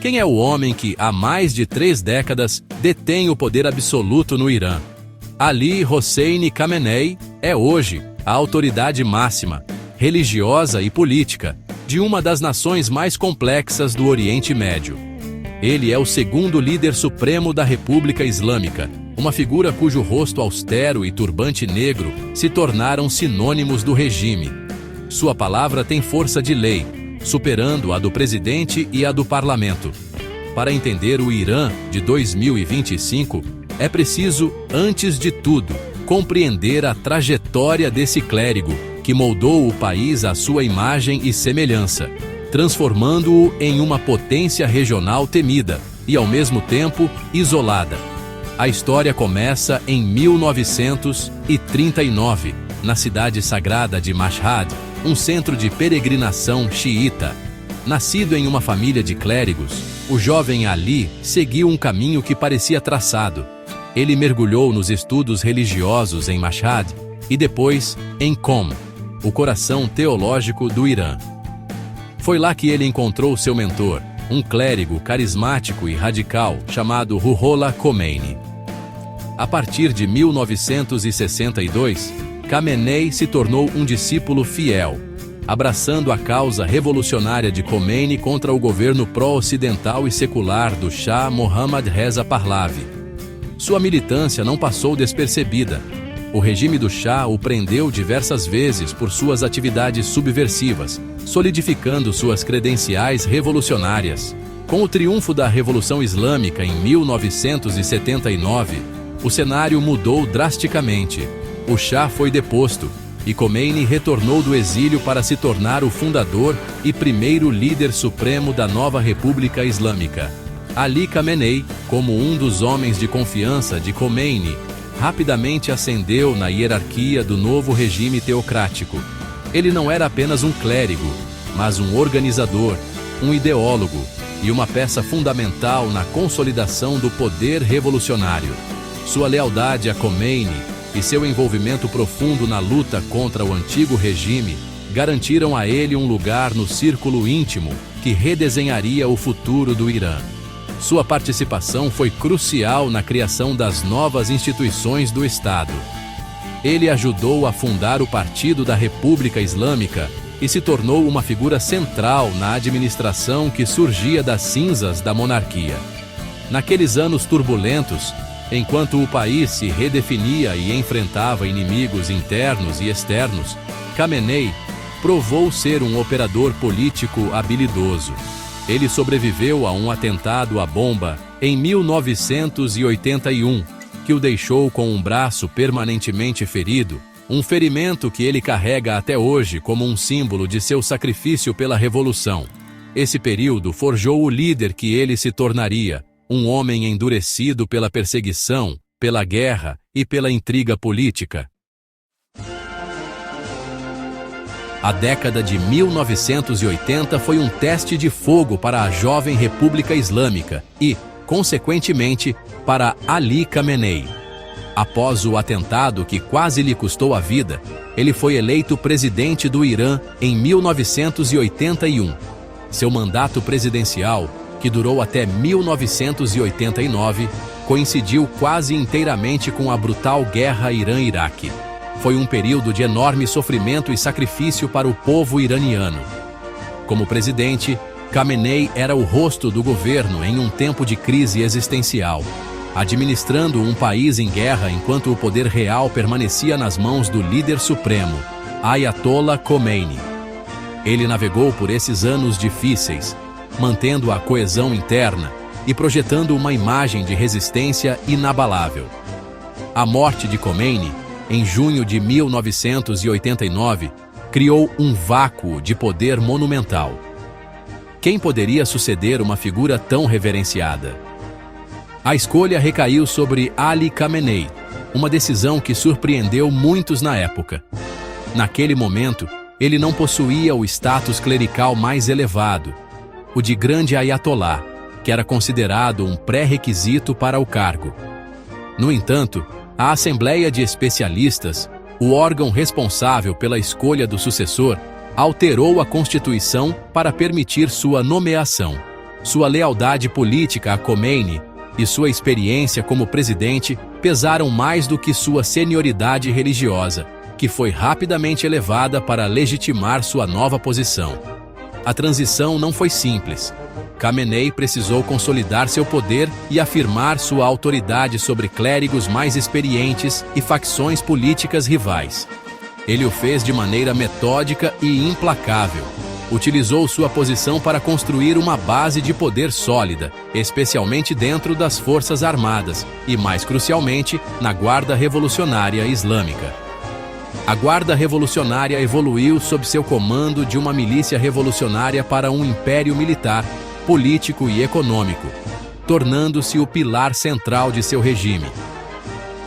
Quem é o homem que, há mais de 3 décadas, detém o poder absoluto no Irã? Ali Hossein Khamenei é hoje a autoridade máxima, religiosa e política, de uma das nações mais complexas do Oriente Médio. Ele é o segundo líder supremo da República Islâmica, uma figura cujo rosto austero e turbante negro se tornaram sinônimos do regime. Sua palavra tem força de lei, superando a do presidente e a do parlamento. Para entender o Irã de 2025, é preciso, antes de tudo, compreender a trajetória desse clérigo que moldou o país à sua imagem e semelhança, transformando-o em uma potência regional temida e, ao mesmo tempo, isolada. A história começa em 1939, na cidade sagrada de Mashhad, um centro de peregrinação xiita. Nascido em uma família de clérigos, o jovem Ali seguiu um caminho que parecia traçado. Ele mergulhou nos estudos religiosos em Mashhad e depois em Qom, o coração teológico do Irã. Foi lá que ele encontrou seu mentor, um clérigo carismático e radical chamado Ruhollah Khomeini. A partir de 1962, Khamenei se tornou um discípulo fiel, abraçando a causa revolucionária de Khomeini contra o governo pró-ocidental e secular do Shah Mohammad Reza Pahlavi. Sua militância não passou despercebida. O regime do Shah o prendeu diversas vezes por suas atividades subversivas, solidificando suas credenciais revolucionárias. Com o triunfo da Revolução Islâmica em 1979, o cenário mudou drasticamente. O Shah foi deposto e Khomeini retornou do exílio para se tornar o fundador e primeiro líder supremo da nova República Islâmica. Ali Khamenei, como um dos homens de confiança de Khomeini, rapidamente ascendeu na hierarquia do novo regime teocrático. Ele não era apenas um clérigo, mas um organizador, um ideólogo e uma peça fundamental na consolidação do poder revolucionário. Sua lealdade a Khomeini e seu envolvimento profundo na luta contra o antigo regime garantiram a ele um lugar no círculo íntimo que redesenharia o futuro do Irã. Sua participação foi crucial na criação das novas instituições do Estado. Ele ajudou a fundar o Partido da República Islâmica e se tornou uma figura central na administração que surgia das cinzas da monarquia. Naqueles anos turbulentos, enquanto o país se redefinia e enfrentava inimigos internos e externos, Khamenei provou ser um operador político habilidoso. Ele sobreviveu a um atentado à bomba em 1981, que o deixou com um braço permanentemente ferido, um ferimento que ele carrega até hoje como um símbolo de seu sacrifício pela revolução. Esse período forjou o líder que ele se tornaria, um homem endurecido pela perseguição, pela guerra e pela intriga política. A década de 1980 foi um teste de fogo para a jovem República Islâmica e, consequentemente, para Ali Khamenei. Após o atentado que quase lhe custou a vida, ele foi eleito presidente do Irã em 1981. Seu mandato presidencial, que durou até 1989, coincidiu quase inteiramente com a brutal guerra Irã-Iraque. Foi um período de enorme sofrimento e sacrifício para o povo iraniano. Como presidente, Khamenei era o rosto do governo em um tempo de crise existencial, administrando um país em guerra enquanto o poder real permanecia nas mãos do líder supremo, Ayatollah Khomeini. Ele navegou por esses anos difíceis, mantendo a coesão interna e projetando uma imagem de resistência inabalável. A morte de Khomeini, em junho de 1989, criou um vácuo de poder monumental. Quem poderia suceder uma figura tão reverenciada? A escolha recaiu sobre Ali Khamenei, uma decisão que surpreendeu muitos na época. Naquele momento, ele não possuía o status clerical mais elevado, o de grande ayatolá, que era considerado um pré-requisito para o cargo. No entanto, a Assembleia de Especialistas, o órgão responsável pela escolha do sucessor, alterou a Constituição para permitir sua nomeação. Sua lealdade política a Khomeini e sua experiência como presidente pesaram mais do que sua senioridade religiosa, que foi rapidamente elevada para legitimar sua nova posição. A transição não foi simples. Khamenei precisou consolidar seu poder e afirmar sua autoridade sobre clérigos mais experientes e facções políticas rivais. Ele o fez de maneira metódica e implacável. Utilizou sua posição para construir uma base de poder sólida, especialmente dentro das Forças Armadas e, mais crucialmente, na Guarda Revolucionária Islâmica. A Guarda Revolucionária evoluiu sob seu comando de uma milícia revolucionária para um império militar, político e econômico, tornando-se o pilar central de seu regime.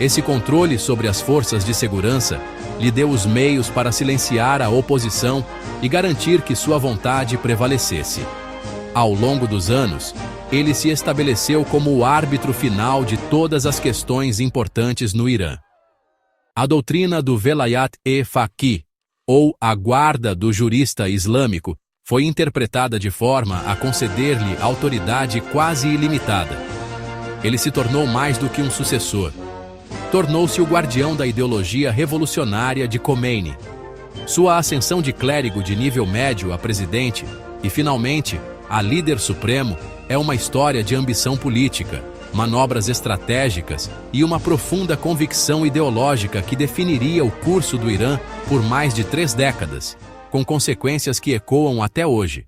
Esse controle sobre as forças de segurança lhe deu os meios para silenciar a oposição e garantir que sua vontade prevalecesse. Ao longo dos anos, ele se estabeleceu como o árbitro final de todas as questões importantes no Irã. A doutrina do Velayat-e-Faqih, ou a guarda do jurista islâmico, foi interpretada de forma a conceder-lhe autoridade quase ilimitada. Ele se tornou mais do que um sucessor. Tornou-se o guardião da ideologia revolucionária de Khomeini. Sua ascensão de clérigo de nível médio a presidente e, finalmente, a líder supremo é uma história de ambição política, manobras estratégicas e uma profunda convicção ideológica que definiria o curso do Irã por mais de 3 décadas, com consequências que ecoam até hoje.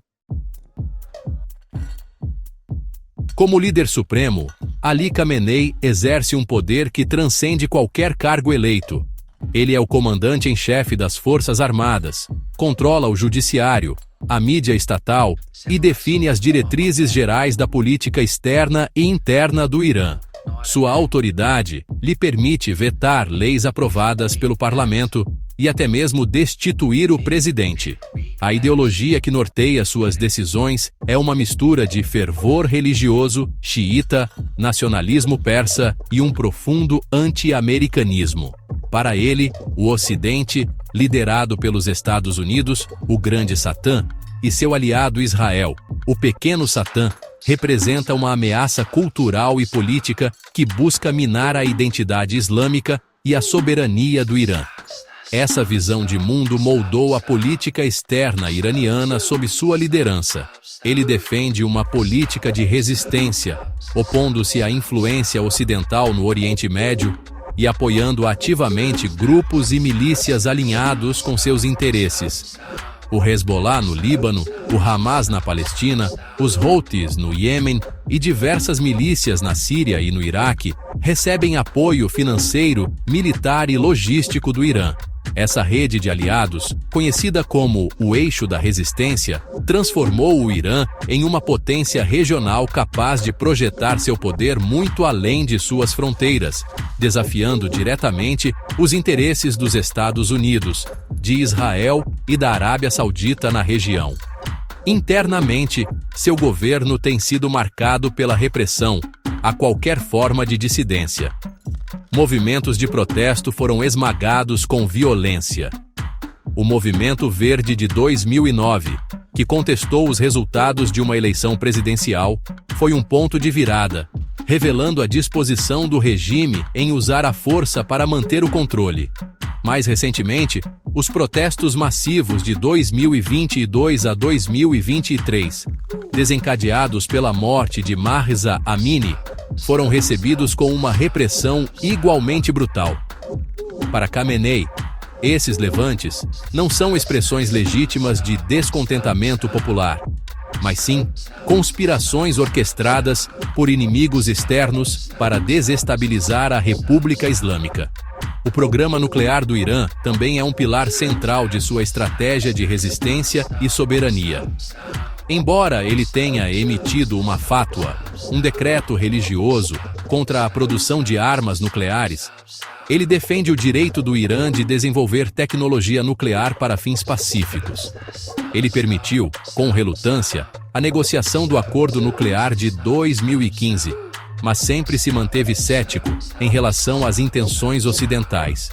Como líder supremo, Ali Khamenei exerce um poder que transcende qualquer cargo eleito. Ele é o comandante em chefe das Forças Armadas, controla o judiciário, a mídia estatal e define as diretrizes gerais da política externa e interna do Irã. Sua autoridade lhe permite vetar leis aprovadas pelo parlamento e até mesmo destituir o presidente. A ideologia que norteia suas decisões é uma mistura de fervor religioso, xiita, nacionalismo persa e um profundo anti-americanismo. Para ele, o Ocidente, liderado pelos Estados Unidos, o Grande Satã, e seu aliado Israel, o Pequeno Satã, representa uma ameaça cultural e política que busca minar a identidade islâmica e a soberania do Irã. Essa visão de mundo moldou a política externa iraniana sob sua liderança. Ele defende uma política de resistência, opondo-se à influência ocidental no Oriente Médio e apoiando ativamente grupos e milícias alinhados com seus interesses. O Hezbollah no Líbano, o Hamas na Palestina, os Houthis no Iêmen e diversas milícias na Síria e no Iraque recebem apoio financeiro, militar e logístico do Irã. Essa rede de aliados, conhecida como o Eixo da Resistência, transformou o Irã em uma potência regional capaz de projetar seu poder muito além de suas fronteiras, desafiando diretamente os interesses dos Estados Unidos, de Israel e da Arábia Saudita na região. Internamente, seu governo tem sido marcado pela repressão a qualquer forma de dissidência. Movimentos de protesto foram esmagados com violência. O Movimento Verde de 2009, que contestou os resultados de uma eleição presidencial, foi um ponto de virada, revelando a disposição do regime em usar a força para manter o controle. Mais recentemente, os protestos massivos de 2022 a 2023, desencadeados pela morte de Mahsa Amini, foram recebidos com uma repressão igualmente brutal. Para Khamenei, esses levantes não são expressões legítimas de descontentamento popular, mas sim conspirações orquestradas por inimigos externos para desestabilizar a República Islâmica. O programa nuclear do Irã também é um pilar central de sua estratégia de resistência e soberania. Embora ele tenha emitido uma fatwa, um decreto religioso, contra a produção de armas nucleares, ele defende o direito do Irã de desenvolver tecnologia nuclear para fins pacíficos. Ele permitiu, com relutância, a negociação do acordo nuclear de 2015, mas sempre se manteve cético em relação às intenções ocidentais.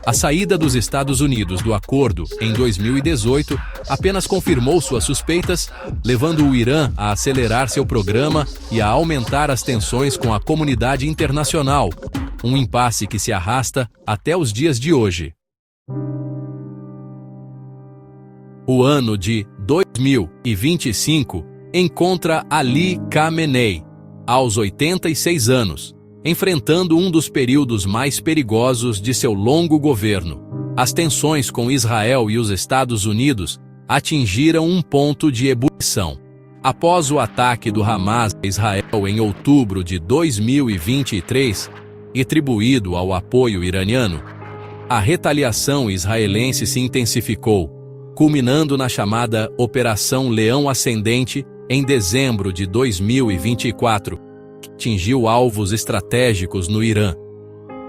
A saída dos Estados Unidos do acordo em 2018 apenas confirmou suas suspeitas, levando o Irã a acelerar seu programa e a aumentar as tensões com a comunidade internacional, um impasse que se arrasta até os dias de hoje. O ano de 2025 encontra Ali Khamenei, aos 86 anos, enfrentando um dos períodos mais perigosos de seu longo governo. As tensões com Israel e os Estados Unidos atingiram um ponto de ebulição. Após o ataque do Hamas a Israel em outubro de 2023, atribuído ao apoio iraniano, a retaliação israelense se intensificou, culminando na chamada Operação Leão Ascendente em dezembro de 2024, que atingiu alvos estratégicos no Irã.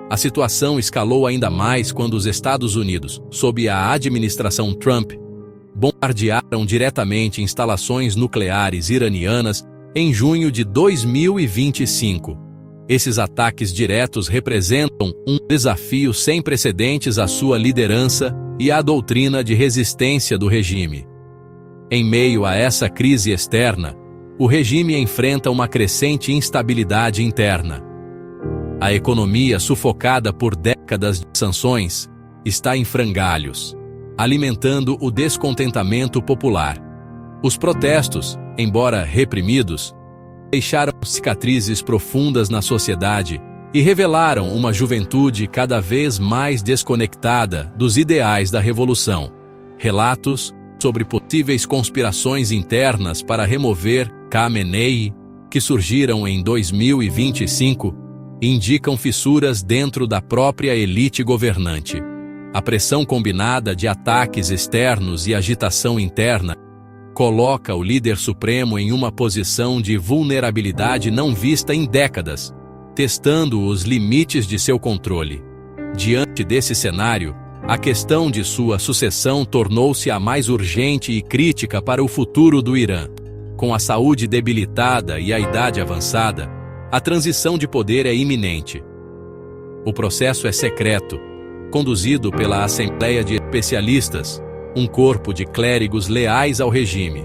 A situação escalou ainda mais quando os Estados Unidos, sob a administração Trump, bombardearam diretamente instalações nucleares iranianas em junho de 2025. Esses ataques diretos representam um desafio sem precedentes à sua liderança e à doutrina de resistência do regime. Em meio a essa crise externa, o regime enfrenta uma crescente instabilidade interna. A economia, sufocada por décadas de sanções, está em frangalhos, alimentando o descontentamento popular. Os protestos, embora reprimidos, deixaram cicatrizes profundas na sociedade e revelaram uma juventude cada vez mais desconectada dos ideais da revolução. Relatos sobre possíveis conspirações internas para remover Khamenei, que surgiram em 2025, indicam fissuras dentro da própria elite governante. A pressão combinada de ataques externos e agitação interna coloca o líder supremo em uma posição de vulnerabilidade não vista em décadas, testando os limites de seu controle. Diante desse cenário, a questão de sua sucessão tornou-se a mais urgente e crítica para o futuro do Irã. Com a saúde debilitada e a idade avançada, a transição de poder é iminente. O processo é secreto, conduzido pela Assembleia de Especialistas, um corpo de clérigos leais ao regime.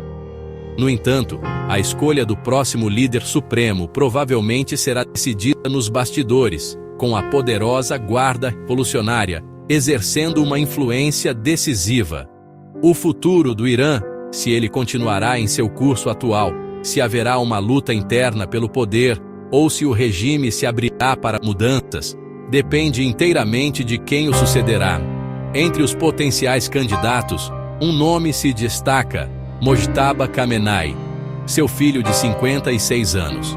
No entanto, a escolha do próximo líder supremo provavelmente será decidida nos bastidores, com a poderosa guarda revolucionária exercendo uma influência decisiva. O futuro do Irã, se ele continuará em seu curso atual, se haverá uma luta interna pelo poder ou se o regime se abrirá para mudanças, depende inteiramente de quem o sucederá. Entre os potenciais candidatos, um nome se destaca: Mojtaba Khamenei, seu filho de 56 anos.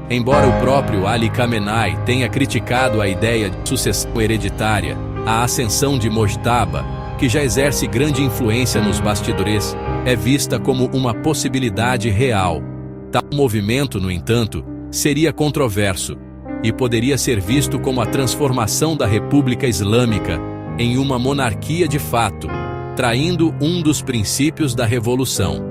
Embora o próprio Ali Khamenei tenha criticado a ideia de sucessão hereditária, a ascensão de Mojtaba, que já exerce grande influência nos bastidores, é vista como uma possibilidade real. Tal movimento, no entanto, seria controverso e poderia ser visto como a transformação da República Islâmica em uma monarquia de fato, traindo um dos princípios da revolução.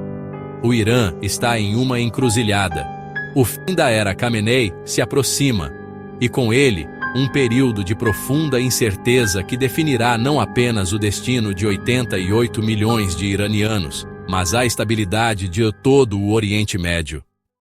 O Irã está em uma encruzilhada. O fim da era Khamenei se aproxima, e com ele, um período de profunda incerteza que definirá não apenas o destino de 88 milhões de iranianos, mas a estabilidade de todo o Oriente Médio.